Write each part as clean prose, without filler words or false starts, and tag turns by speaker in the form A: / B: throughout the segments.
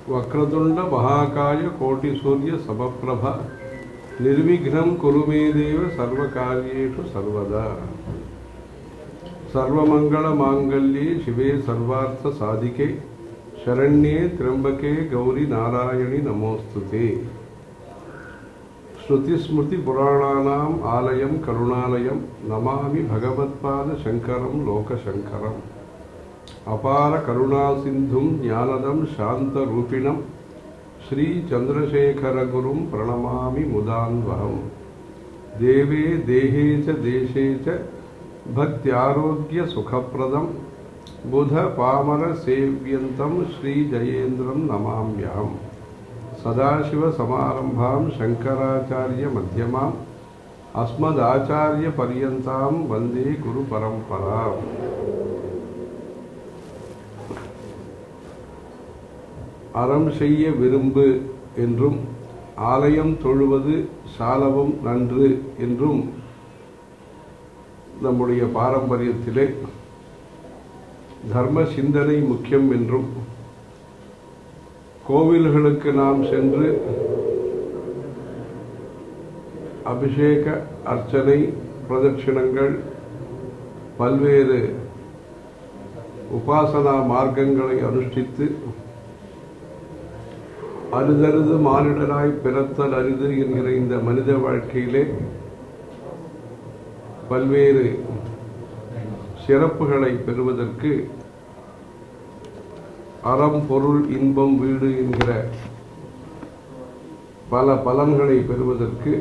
A: वक्रतुंड महाकाय कोटि सूर्य समप्रभा निर्विघ्नं कुरु मे देव सर्वकार्येषु सर्वदा सर्वमंगल मांगल्ये शिवे सर्वार्थ साधिके शरण्ये त्र्यंबके गौरी नारायणि नमोस्तुते। श्रुतिस्मृति पुराणानाम् आलयं करुणालयं नमामि भगवत्पाद शंकरं लोकशंकरम्। अपार करुणा सिंधुं ज्ञानदं शांत रूपिणं श्री चंद्रशेखर गुरुं प्रणमामि मुदान्वहम्। देवे देहे च देशे च भक्त्यारोग्य सुखप्रदं बुध पामर सेव्यन्तं श्री जयेन्द्रं नमाम्यहम्। सदाशिव समारंभां शंकराचार्य मध्यमाम् अस्मदाचार्य पर्यन्तां वंदे गुरु परंपराम्। அறம் செய்ய விரும்பு என்றும் ஆலயம் தொழுவது சாலவும் நன்று என்றும் நம்முடைய பாரம்பரியத்திலே தர்ம சிந்தனை முக்கியம் என்றும் கோவில்களுக்கு நாம் சென்று அபிஷேக அர்ச்சனை பிரதட்சணங்கள் பல்வேறு உபாசனா மார்க்கங்களை அனுஷ்டித்து அரிதறிது மானிடராய் பிறத்தல் அரிது என்கிற இந்த மனித வாழ்க்கையிலே பல்வேறு சிறப்புகளை பெறுவதற்கு அறம் பொருள் இன்பம் வீடு என்கிற பல பலன்களை பெறுவதற்கு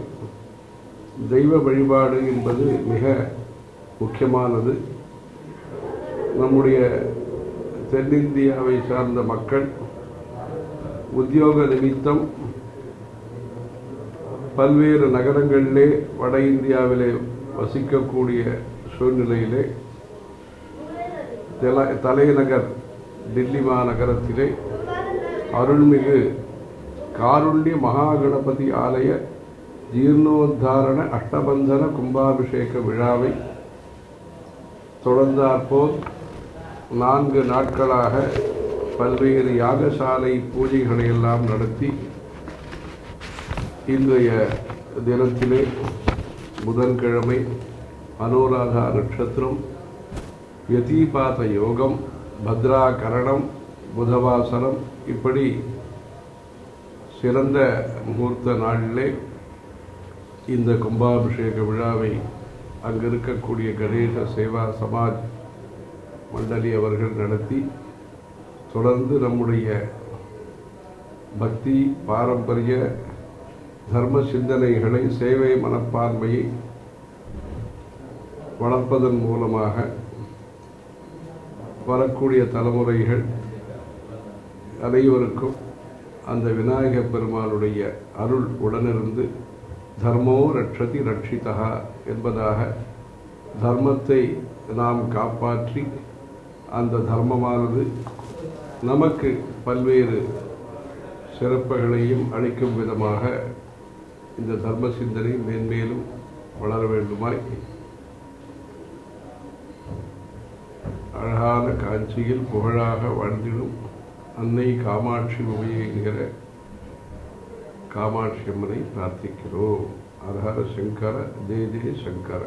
A: தெய்வ வழிபாடு என்பது மிக முக்கியமானது. நம்முடைய தென்னிந்தியாவை சார்ந்த மக்கள் உத்தியோக நிமித்தம் பல்வேறு நகரங்களிலே வட இந்தியாவிலே வசிக்கக்கூடிய சூழ்நிலையிலே தலைநகர் டில்லி மாநகரத்திலே அருள்மிகு காருண்ய மகாகணபதி ஆலய ஜீர்ணோத்தாரண அஷ்டபந்தன கும்பாபிஷேக விழாவை தொடர்ந்தாற்போல் 4 நாட்களாக பல்வேறு யாகசாலை பூஜைகளை எல்லாம் நடத்தி இன்றைய தினத்திலே புதன்கிழமை அனுராதா நட்சத்திரம் யதீபாத யோகம் பத்ராகரணம் புதவாசனம் இப்படி சிறந்த முகூர்த்த நாளிலே இந்த கும்பாபிஷேக விழாவை அங்கிருக்கக்கூடிய கணேச சேவா சமாஜ் மண்டலி அவர்கள் நடத்தி தொடர்ந்து நம்முடைய பக்தி பாரம்பரிய தர்ம சிந்தனைகளை சேவை மனப்பான்மையை வளர்ப்பதன் மூலமாக வரக்கூடிய தலைமுறைகள் அனைவருக்கும் அந்த விநாயக பெருமானுடைய அருள் உடனிருந்து தர்மோ ரட்சதி ரட்சிதா என்பதாக தர்மத்தை நாம் காப்பாற்றி அந்த தர்மமானது நமக்கு பல்வேறு சிறப்புகளையும் அளிக்கும் விதமாக இந்த தர்ம சிந்தனை மேன்மேலும் வளர வேண்டுமாய் அழகான காஞ்சியில் புகழாக வாழ்ந்திடும் அன்னை காமாட்சி உமையை என்கிற காமாட்சி அம்மனை பிரார்த்திக்கிறோம். ஹர ஹர சங்கர ஜெய ஜெய சங்கர.